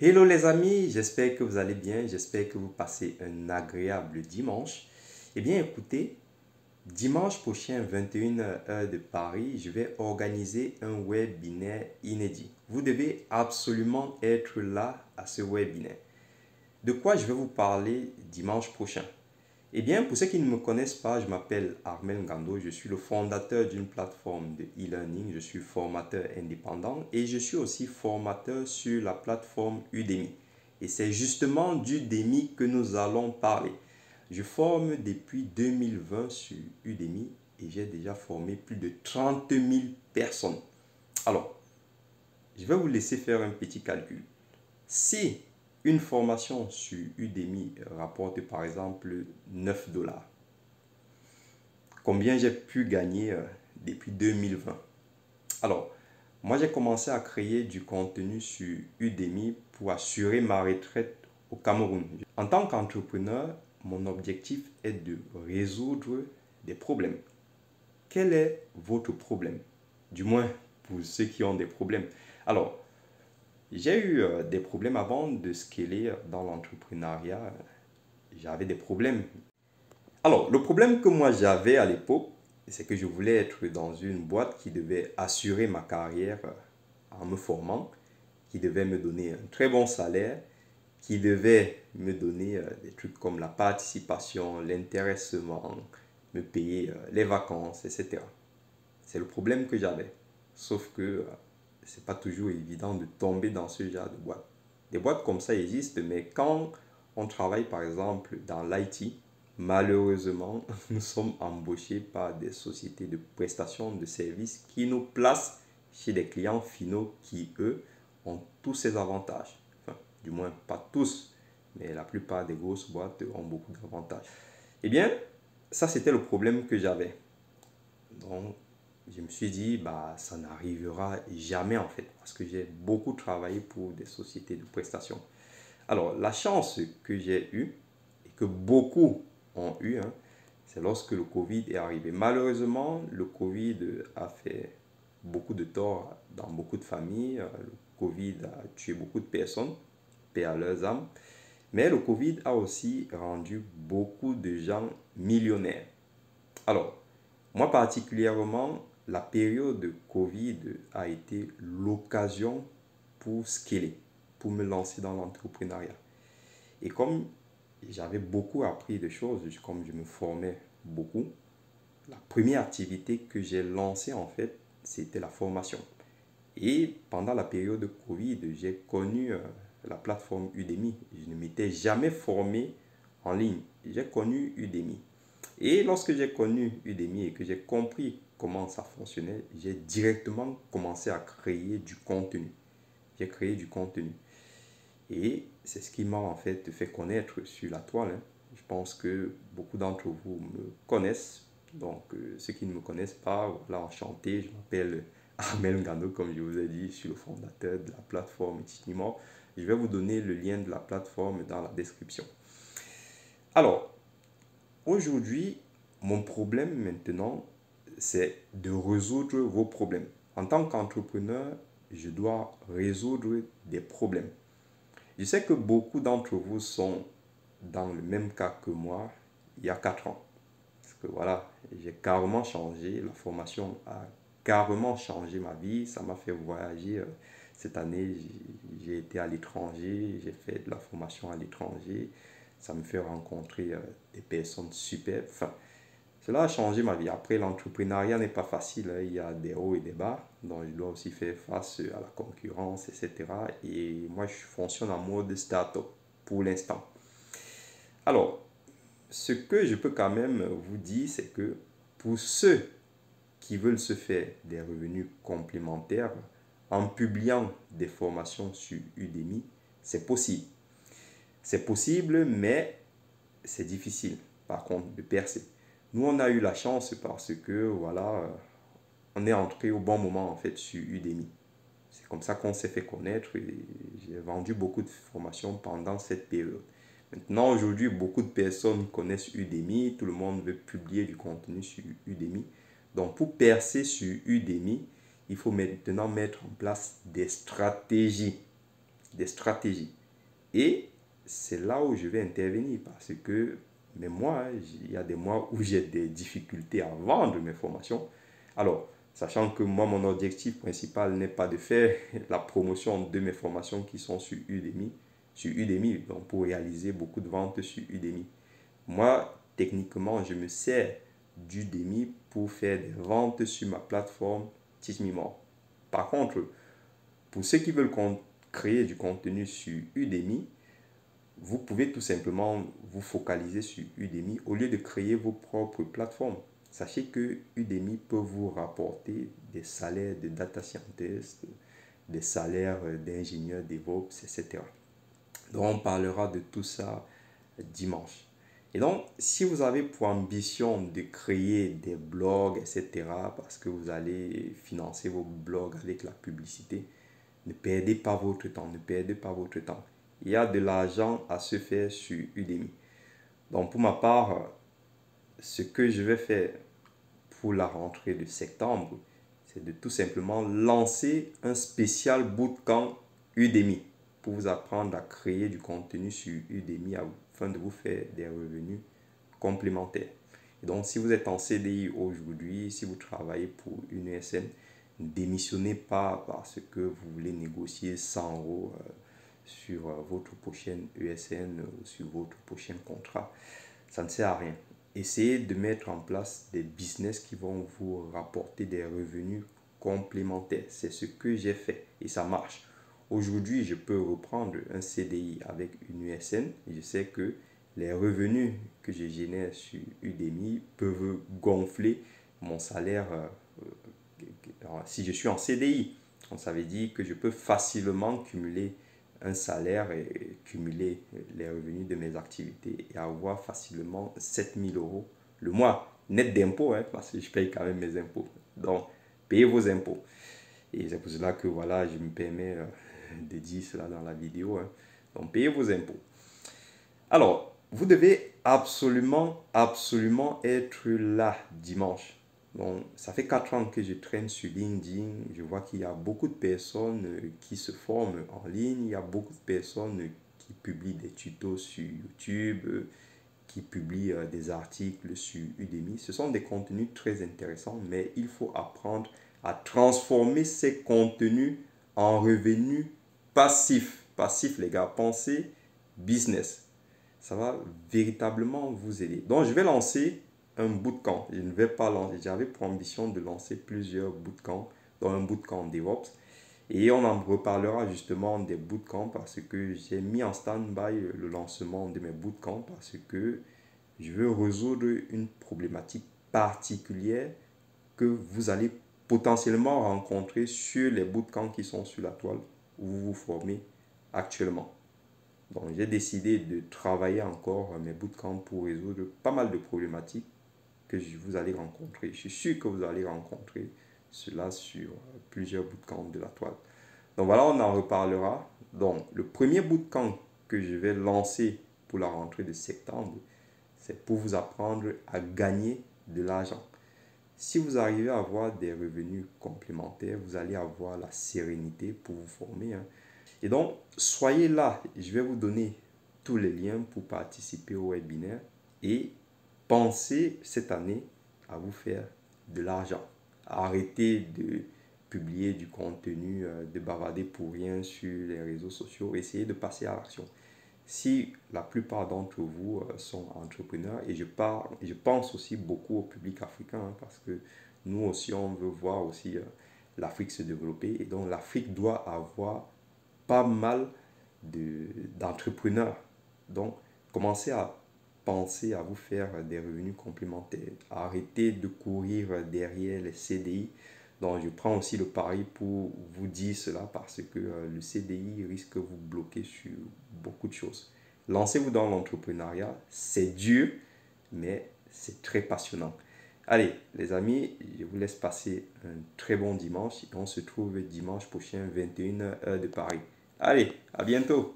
Hello les amis, j'espère que vous allez bien, j'espère que vous passez un agréable dimanche. Eh bien écoutez, dimanche prochain, 21h heure de Paris, je vais organiser un webinaire inédit. Vous devez absolument être là à ce webinaire. De quoi je vais vous parler dimanche prochain? Eh bien, pour ceux qui ne me connaissent pas, je m'appelle Armel Ngando, je suis le fondateur d'une plateforme de e-learning, je suis formateur indépendant et je suis aussi formateur sur la plateforme Udemy. Et c'est justement d'Udemy que nous allons parler. Je forme depuis 2020 sur Udemy et j'ai déjà formé plus de 30 000 personnes. Alors, je vais vous laisser faire un petit calcul. Si une formation sur Udemy rapporte par exemple 9 dollars, combien j'ai pu gagner depuis 2020? Alors, moi j'ai commencé à créer du contenu sur Udemy pour assurer ma retraite au Cameroun. En tant qu'entrepreneur, mon objectif est de résoudre des problèmes. Quel est votre problème? Du moins pour ceux qui ont des problèmes. Alors, j'ai eu des problèmes avant de scaler dans l'entrepreneuriat. J'avais des problèmes. Alors, le problème que moi j'avais à l'époque, c'est que je voulais être dans une boîte qui devait assurer ma carrière en me formant, qui devait me donner un très bon salaire, qui devait me donner des trucs comme la participation, l'intéressement, me payer les vacances, etc. C'est le problème que j'avais. Sauf que c'est pas toujours évident de tomber dans ce genre de boîte. Des boîtes comme ça existent, mais quand on travaille par exemple dans l'IT, malheureusement, nous sommes embauchés par des sociétés de prestation de services qui nous placent chez des clients finaux qui, eux, ont tous ces avantages. Enfin, du moins, pas tous, mais la plupart des grosses boîtes ont beaucoup d'avantages. Eh bien, ça, c'était le problème que j'avais. Donc, je me suis dit, bah, ça n'arrivera jamais en fait, parce que j'ai beaucoup travaillé pour des sociétés de prestations. Alors, la chance que j'ai eue, et que beaucoup ont eu, hein, c'est lorsque le Covid est arrivé. Malheureusement, le Covid a fait beaucoup de tort dans beaucoup de familles. Le Covid a tué beaucoup de personnes, paix à leurs âmes. Mais le Covid a aussi rendu beaucoup de gens millionnaires. Alors, moi particulièrement, la période de Covid a été l'occasion pour scaler, pour me lancer dans l'entrepreneuriat. Et comme j'avais beaucoup appris de choses, comme je me formais beaucoup, la première activité que j'ai lancée en fait, c'était la formation. Et pendant la période de Covid, j'ai connu la plateforme Udemy. Je ne m'étais jamais formé en ligne. J'ai connu Udemy. Et lorsque j'ai connu Udemy et que j'ai compris comment ça fonctionnait, j'ai directement commencé à créer du contenu. J'ai créé du contenu. Et c'est ce qui m'a en fait connaître sur la toile, hein. Je pense que beaucoup d'entre vous me connaissent. Donc, ceux qui ne me connaissent pas, voilà, enchanté. Je m'appelle Armel Ngando, comme je vous ai dit, je suis le fondateur de la plateforme Titimor. Je vais vous donner le lien de la plateforme dans la description. Alors, aujourd'hui, mon problème maintenant, c'est de résoudre vos problèmes. En tant qu'entrepreneur, je dois résoudre des problèmes. Je sais que beaucoup d'entre vous sont dans le même cas que moi il y a 4 ans. Parce que voilà, j'ai carrément changé, la formation a carrément changé ma vie, ça m'a fait voyager. Cette année, j'ai été à l'étranger, j'ai fait de la formation à l'étranger, ça me fait rencontrer des personnes super. Enfin, cela a changé ma vie. Après, l'entrepreneuriat n'est pas facile, hein. Il y a des hauts et des bas. Donc, je dois aussi faire face à la concurrence, etc. Et moi, je fonctionne en mode start-up pour l'instant. Alors, ce que je peux quand même vous dire, c'est que pour ceux qui veulent se faire des revenus complémentaires en publiant des formations sur Udemy, c'est possible. C'est possible, mais c'est difficile, par contre, de percer. Nous, on a eu la chance parce que, voilà, on est entré au bon moment, en fait, sur Udemy. C'est comme ça qu'on s'est fait connaître et j'ai vendu beaucoup de formations pendant cette période. Maintenant, aujourd'hui, beaucoup de personnes connaissent Udemy. Tout le monde veut publier du contenu sur Udemy. Donc, pour percer sur Udemy, il faut maintenant mettre en place des stratégies. des stratégies. Et c'est là où je vais intervenir parce que, mais moi, il y a des mois où j'ai des difficultés à vendre mes formations. Alors, sachant que moi, mon objectif principal n'est pas de faire la promotion de mes formations qui sont sur Udemy, donc pour réaliser beaucoup de ventes sur Udemy. Moi, techniquement, je me sers d'Udemy pour faire des ventes sur ma plateforme Teach Me More. Par contre, pour ceux qui veulent créer du contenu sur Udemy, vous pouvez tout simplement vous focaliser sur Udemy au lieu de créer vos propres plateformes. Sachez que Udemy peut vous rapporter des salaires de data scientist, des salaires d'ingénieurs DevOps, etc. Donc, on parlera de tout ça dimanche. Et donc, si vous avez pour ambition de créer des blogs, etc., parce que vous allez financer vos blogs avec la publicité, ne perdez pas votre temps, ne perdez pas votre temps. Il y a de l'argent à se faire sur Udemy. Donc, pour ma part, ce que je vais faire pour la rentrée de septembre, c'est de tout simplement lancer un spécial bootcamp Udemy pour vous apprendre à créer du contenu sur Udemy afin de vous faire des revenus complémentaires. Et donc, si vous êtes en CDI aujourd'hui, si vous travaillez pour une ESN, ne démissionnez pas parce que vous voulez négocier 100 euros sur votre prochaine ESN ou sur votre prochain contrat. Ça ne sert à rien. Essayez de mettre en place des business qui vont vous rapporter des revenus complémentaires. C'est ce que j'ai fait et ça marche. Aujourd'hui, je peux reprendre un CDI avec une USN et je sais que les revenus que je génère sur Udemy peuvent gonfler mon salaire si je suis en CDI. Donc, ça veut dire que je peux facilement cumuler un salaire et cumuler les revenus de mes activités et avoir facilement 7 000 euros le mois, net d'impôts, parce que je paye quand même mes impôts. Donc, payez vos impôts. Et c'est pour cela que voilà, je me permets de dire cela dans la vidéo. Donc, payez vos impôts. Alors, vous devez absolument être là dimanche. Donc, ça fait 4 ans que je traîne sur LinkedIn. Je vois qu'il y a beaucoup de personnes qui se forment en ligne. Il y a beaucoup de personnes qui publient des tutos sur YouTube, qui publient des articles sur Udemy. Ce sont des contenus très intéressants, mais il faut apprendre à transformer ces contenus en revenus passifs. Passifs, les gars. Pensez business. Ça va véritablement vous aider. Donc, je vais lancer un bootcamp. Je ne vais pas lancer. J'avais pour ambition de lancer plusieurs bootcamps, dont un bootcamp DevOps. Et on en reparlera justement des bootcamps parce que j'ai mis en stand-by le lancement de mes bootcamps parce que je veux résoudre une problématique particulière que vous allez potentiellement rencontrer sur les bootcamps qui sont sur la toile où vous vous formez actuellement. Donc, j'ai décidé de travailler encore mes bootcamps pour résoudre pas mal de problématiques que vous allez rencontrer. Je suis sûr que vous allez rencontrer cela sur plusieurs bootcamps de la toile. Donc voilà, on en reparlera. Donc, le premier bootcamp que je vais lancer pour la rentrée de septembre, c'est pour vous apprendre à gagner de l'argent. Si vous arrivez à avoir des revenus complémentaires, vous allez avoir la sérénité pour vous former. Et donc, soyez là. Je vais vous donner tous les liens pour participer au webinaire et pensez cette année à vous faire de l'argent. Arrêtez de publier du contenu, de bavarder pour rien sur les réseaux sociaux. Essayez de passer à l'action. Si la plupart d'entre vous sont entrepreneurs, et je pense aussi beaucoup au public africain, parce que nous aussi, on veut voir aussi l'Afrique se développer. Et donc, l'Afrique doit avoir pas mal d'entrepreneurs. Donc, commencez à penser à vous faire des revenus complémentaires. Arrêtez de courir derrière les CDI. Donc, je prends aussi le pari pour vous dire cela parce que le CDI risque de vous bloquer sur beaucoup de choses. Lancez-vous dans l'entrepreneuriat. C'est dur, mais c'est très passionnant. Allez, les amis, je vous laisse passer un très bon dimanche. On se trouve dimanche prochain, 21h heure de Paris. Allez, à bientôt.